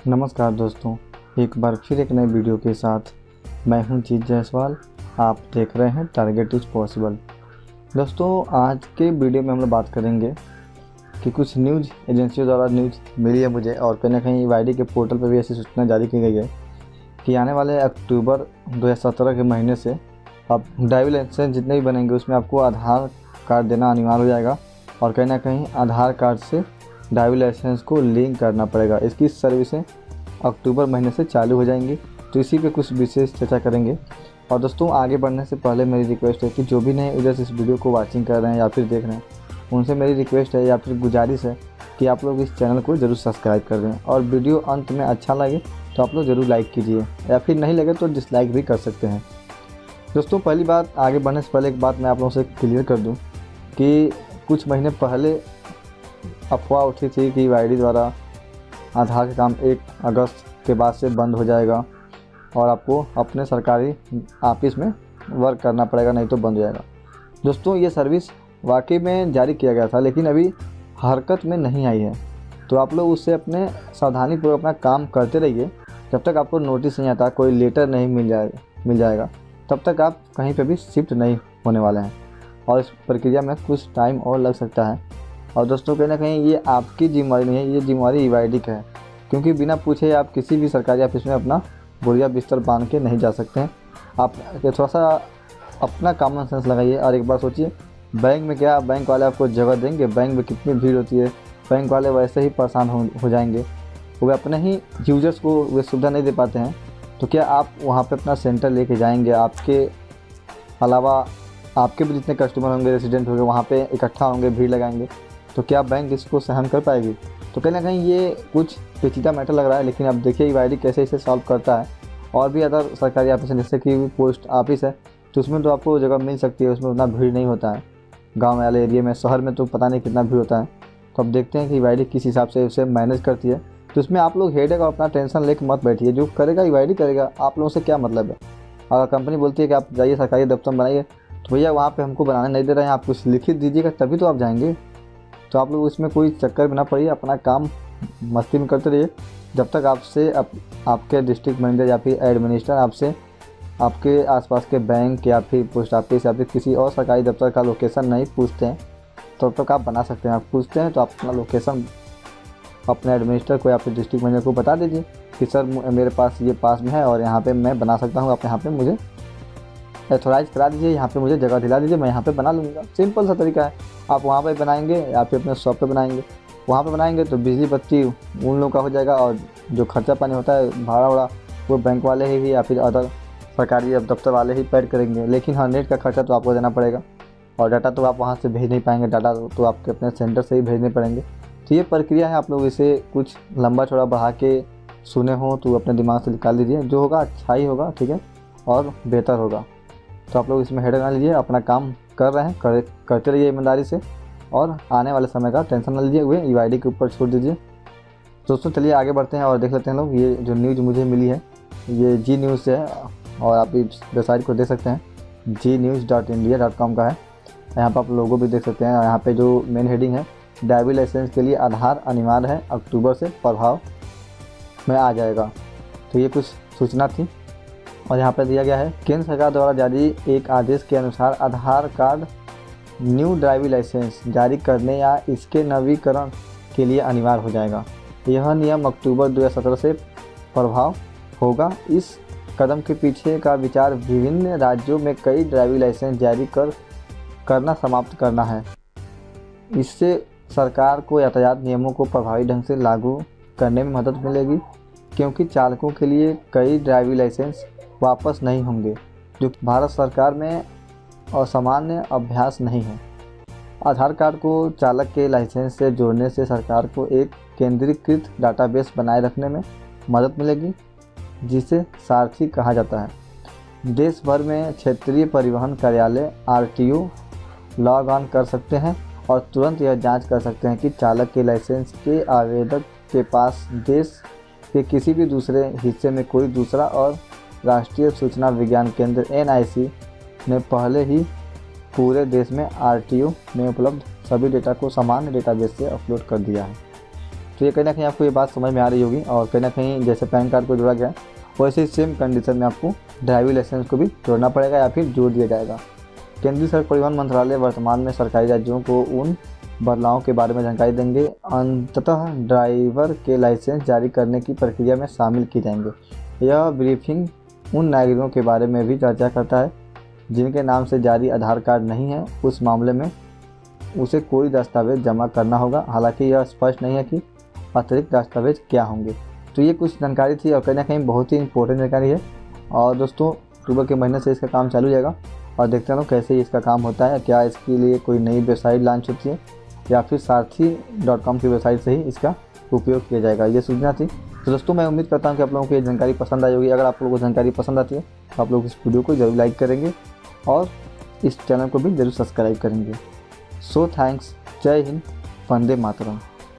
नमस्कार दोस्तों, एक बार फिर एक नए वीडियो के साथ मैं हूं जीत जायसवाल। आप देख रहे हैं टारगेट इज़ पॉसिबल। दोस्तों, आज के वीडियो में हम लोग बात करेंगे कि कुछ न्यूज़ एजेंसियों द्वारा न्यूज़ मिली है मुझे, और कहीं ना कहीं वाईडी के पोर्टल पर भी ऐसी सूचना जारी की गई है कि आने वाले अक्टूबर 2017 के महीने से अब ड्राइविंग लाइसेंस जितने भी बनेंगे उसमें आपको आधार कार्ड देना अनिवार्य हो जाएगा, और कहीं ना कहीं आधार कार्ड से ड्राइविंग लाइसेंस को लिंक करना पड़ेगा। इसकी सर्विसें अक्टूबर महीने से चालू हो जाएंगी, तो इसी पे कुछ विशेष चर्चा करेंगे। और दोस्तों, आगे बढ़ने से पहले मेरी रिक्वेस्ट है कि जो भी नए यूजर्स इस वीडियो को वाचिंग कर रहे हैं या फिर देख रहे हैं, उनसे मेरी रिक्वेस्ट है या फिर गुजारिश है कि आप लोग इस चैनल को ज़रूर सब्सक्राइब कर दें, और वीडियो अंत में अच्छा लगे तो आप लोग ज़रूर लाइक कीजिए, या फिर नहीं लगे तो डिसलाइक भी कर सकते हैं। दोस्तों, पहली बात, आगे बढ़ने से पहले एक बात मैं आप लोगों से क्लियर कर दूँ कि कुछ महीने पहले अफवाह उठी थी कि वाईडी द्वारा आधार का काम 1 अगस्त के बाद से बंद हो जाएगा और आपको अपने सरकारी ऑफिस में वर्क करना पड़ेगा, नहीं तो बंद हो जाएगा। दोस्तों, ये सर्विस वाकई में जारी किया गया था, लेकिन अभी हरकत में नहीं आई है, तो आप लोग उससे अपने सावधानीपूर्वक अपना काम करते रहिए। जब तक आपको नोटिस नहीं आता, कोई लेटर नहीं मिल जाएगा, तब तक आप कहीं पे भी शिफ्ट नहीं होने वाले हैं, और इस प्रक्रिया में कुछ टाइम और लग सकता है। और दोस्तों, कहीं ना कहीं ये आपकी जिम्मेवारी नहीं है, ये जिम्मेवारी ईवाईडी का है, क्योंकि बिना पूछे आप किसी भी सरकारी ऑफिस में अपना बोरिया बिस्तर बांध के नहीं जा सकते हैं। आप थोड़ा सा अपना कॉमन सेंस लगाइए और एक बार सोचिए, बैंक में क्या बैंक वाले आपको जगह देंगे? बैंक में कितनी भीड़ होती है, बैंक वाले वैसे ही परेशान हो जाएंगे, वो अपने ही यूजर्स को वे सुविधा नहीं दे पाते हैं, तो क्या आप वहाँ पे अपना सेंटर लेके जाएंगे? आपके अलावा आपके भी जितने कस्टमर होंगे, रेसिडेंट होंगे, वहाँ पे इकट्ठा होंगे, भीड़ लगाएंगे, तो क्या बैंक इसको सहन कर पाएगी? तो कहीं ना कहीं ये कुछ पेचीदा मैटर लग रहा है, लेकिन अब देखिए ईवाईडी कैसे इसे सॉल्व करता है। और भी अदर सरकारी ऑफिस है, जैसे कि पोस्ट ऑफिस है, तो उसमें तो आपको जगह मिल सकती है, उसमें उतना भीड़ नहीं होता है। गाँव वाले एरिया में, शहर में तो पता नहीं कितना भीड़ होता है। तो अब देखते हैं कि ईवाईडी किस हिसाब से उसे मैनेज करती है। तो इसमें आप लोग हेडेक और अपना टेंशन लेकर मत बैठिए, जो करेगा ईवाईडी करेगा, आप लोगों से क्या मतलब है। अगर कंपनी बोलती है कि आप जाइए सरकारी दफ्तर बनाइए, तो भैया वहाँ पे हमको बनाने नहीं दे रहे हैं, आप कुछ लिखित दीजिएगा तभी तो आप जाएंगे। तो आप लोग इसमें कोई चक्कर में ना पड़िए, अपना काम मस्ती में करते रहिए। जब तक आपसे आपके डिस्ट्रिक्ट मैनेजर या फिर एडमिनिस्ट्रेटर आपसे आपके आसपास के बैंक या फिर पोस्ट ऑफिस या फिर किसी और सरकारी दफ्तर का लोकेशन नहीं पूछते हैं, तब तक आप बना सकते हैं। आप पूछते हैं तो आप अपना लोकेशन अपने एडमिनिस्ट्रेटर को या फिर डिस्ट्रिक्ट मैनेजर को बता दीजिए कि सर मेरे पास ये पास में है और यहाँ पे मैं बना सकता हूँ, आप यहाँ पे मुझे एथोराइज करा दीजिए, यहाँ पे मुझे जगह दिला दीजिए, मैं यहाँ पे बना लूँगा। सिंपल सा तरीका है। आप वहाँ पे बनाएंगे या फिर अपने शॉप पे बनाएंगे, वहाँ पे बनाएंगे तो बिजली बत्ती उन लोगों का हो जाएगा, और जो खर्चा पानी होता है भाड़ा वाड़ा वो बैंक वाले ही या फिर अदर सरकारी दफ्तर वाले ही पेड करेंगे। लेकिन हाँ, नेट का खर्चा तो आपको देना पड़ेगा, और डाटा तो आप वहाँ से भेज नहीं पाएंगे, डाटा तो आपके अपने सेंटर से ही भेजने पड़ेंगे। तो ये प्रक्रिया है, आप लोग इसे कुछ लंबा चौड़ा बढ़ा के सुने हो तो अपने दिमाग से निकाल दीजिए, जो होगा अच्छा ही होगा, ठीक है, और बेहतर होगा। तो आप लोग इसमें हेडेक ना लीजिए, अपना काम कर रहे हैं करते रहिए ईमानदारी से, और आने वाले समय का टेंशन ना लीजिए, हुए ईवाईडी के ऊपर छोड़ दीजिए। दोस्तों, चलिए आगे बढ़ते हैं और देख लेते हैं लोग। ये जो न्यूज़ मुझे मिली है ये जी न्यूज़ से है, और आप इस वेबसाइट को देख सकते हैं, gnews.india.com का है। यहाँ पर आप लोगो भी देख सकते हैं। यहाँ पे जो मेन हेडिंग है, ड्राइविंग लाइसेंस के लिए आधार अनिवार्य है, अक्टूबर से प्रभाव में आ जाएगा। तो ये कुछ सूचना थी, और यहाँ पर दिया गया है, केंद्र सरकार द्वारा जारी एक आदेश के अनुसार आधार कार्ड न्यू ड्राइविंग लाइसेंस जारी करने या इसके नवीकरण के लिए अनिवार्य हो जाएगा। यह नियम अक्टूबर 2017 से प्रभाव होगा। इस कदम के पीछे का विचार विभिन्न राज्यों में कई ड्राइविंग लाइसेंस जारी करना समाप्त करना है। इससे सरकार को यातायात नियमों को प्रभावी ढंग से लागू करने में मदद मिलेगी, क्योंकि चालकों के लिए कई ड्राइविंग लाइसेंस वापस नहीं होंगे, जो भारत सरकार में असामान्य अभ्यास नहीं है। आधार कार्ड को चालक के लाइसेंस से जोड़ने से सरकार को एक केंद्रीकृत डाटाबेस बनाए रखने में मदद मिलेगी, जिसे सारथी कहा जाता है। देश भर में क्षेत्रीय परिवहन कार्यालय RTO लॉग ऑन कर सकते हैं और तुरंत यह जांच कर सकते हैं कि चालक के लाइसेंस के आवेदक के पास देश के किसी भी दूसरे हिस्से में कोई दूसरा, और राष्ट्रीय सूचना विज्ञान केंद्र NIC ने पहले ही पूरे देश में RTO में उपलब्ध सभी डेटा को सामान्य डेटाबेस से अपलोड कर दिया है। तो ये कहीं ना कहीं आपको ये बात समझ में आ रही होगी। और कहीं ना कहीं जैसे पैन कार्ड को जोड़ा गया वैसे ही सेम कंडीशन में आपको ड्राइविंग लाइसेंस को भी जोड़ना पड़ेगा या फिर जोड़ दिया जाएगा। केंद्रीय सड़क परिवहन मंत्रालय वर्तमान में सरकारी राज्यों को उन बदलावों के बारे में जानकारी देंगे। अंततः ड्राइवर के लाइसेंस जारी करने की प्रक्रिया में शामिल की जाएंगे। यह ब्रीफिंग उन नागरिकों के बारे में भी चर्चा करता है जिनके नाम से जारी आधार कार्ड नहीं है। उस मामले में उसे कोई दस्तावेज जमा करना होगा। हालांकि यह स्पष्ट नहीं है कि अतिरिक्त दस्तावेज क्या होंगे। तो ये कुछ जानकारी थी और कहीं ना कहीं बहुत ही इंपॉर्टेंट जानकारी है। और दोस्तों अक्टूबर के महीने से इसका काम चालू जाएगा और देखते हैं कैसे इसका काम होता है। क्या इसके लिए कोई नई वेबसाइट लॉन्च होती है या फिर सारथी.com की वेबसाइट से ही इसका उपयोग किया जाएगा, ये सूचना थी। तो दोस्तों मैं उम्मीद करता हूँ कि आप लोगों को ये जानकारी पसंद आई होगी। अगर आप लोगों को जानकारी पसंद आती है तो आप लोग इस वीडियो को जरूर लाइक करेंगे और इस चैनल को भी जरूर सब्सक्राइब करेंगे। So thanks. जय हिंद, वंदे मातरम।